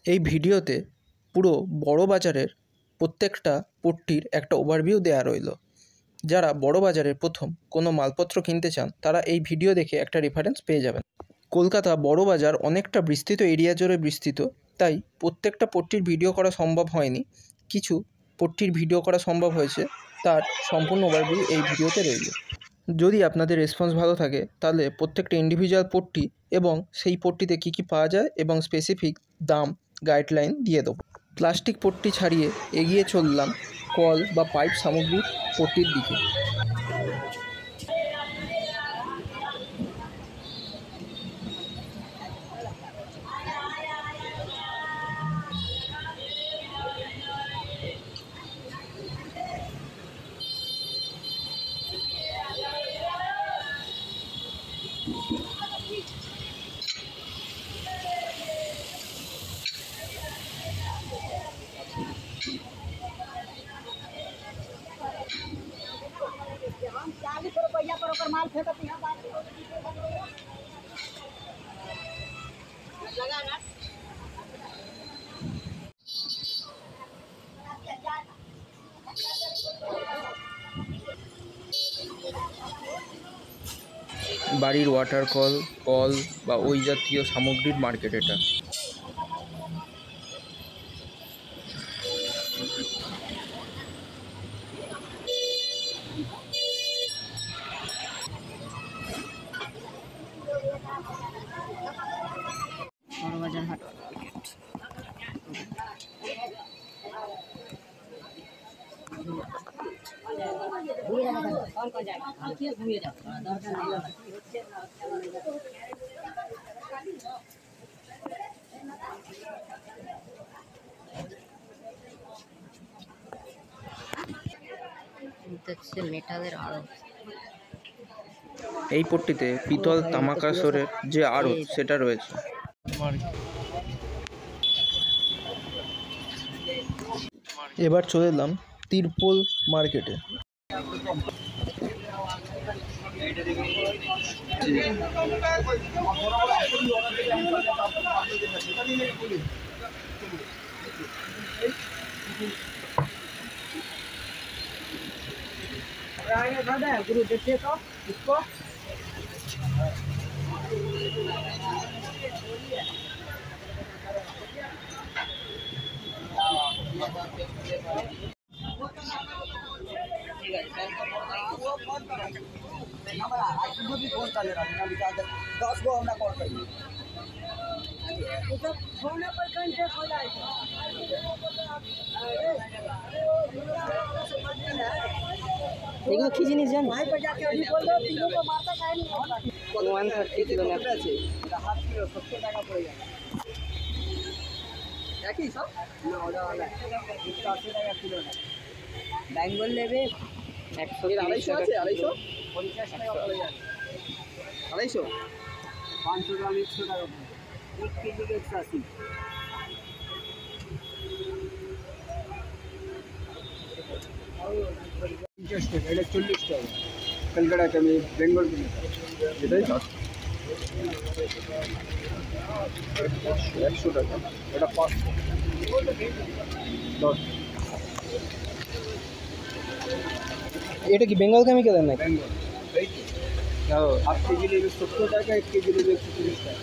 এই ভিডিওতে পুরো বড় বাজারের প্রত্যেকটা পট্টির একটা ওভারভিউ দেওয়া রইল। যারা বড় বাজারের প্রথম কোনো মালপত্র কিনতে চান তারা এই ভিডিও দেখে একটা রেফারেন্স পেয়ে যাবেন। কলকাতা বড় বাজার অনেকটা বিস্তৃত এরিয়া জুড়ে বিস্তৃত, তাই প্রত্যেকটা পট্টির ভিডিও করা সম্ভব হয়নি। কিছু পট্টির ভিডিও করা সম্ভব হয়েছে, তার সম্পূর্ণ ওভারভিউ এই ভিডিওতে রইল। যদি আপনাদের রেসপন্স ভালো থাকে তাহলে প্রত্যেকটা ইন্ডিভিজুয়াল পট্টি এবং সেই পট্টিতে কী কী পাওয়া যায় এবং স্পেসিফিক দাম গাইডলাইন দিয়ে দেবো। প্লাস্টিক পট্টি ছাড়িয়ে এগিয়ে চললাম কল বা পাইপ সামগ্রীর পট্টির দিকে। বাড়ির ওয়াটার কল বা ওই জাতীয় সামগ্রীর মার্কেট এটা। বড়বাজার হাট মেটালের আড়ত। এই পট্টিতে পিতল তামাকাসরের যে আড়ত সেটা রয়েছে। এবার চলে এলাম তিরপল মার্কেটে। गुरु देखिए तो इसको এগুলো কি জিনিস জানো? 130 কিলো আছে, 70 টাকা পড়ে যাবে। একই সব না, ওটা 180 টাকা কিলো না। বেঙ্গল নেবে 100 আছে, 250 50 টাকা পড়ে যাবে। 250 500 গ্রাম 100 টাকা পড়ে, 1 কেজি 180। এটা 40 টাকা কলকাতা আমি বেঙ্গল এটাই 100 টাকা, এটা 500 10। এটা কি বেঙ্গল কেমিক্যাল না? বেঙ্গল এই তো হাফ কেজি নেবে 70 টাকা, 1 কেজি নেবে 130 টাকা।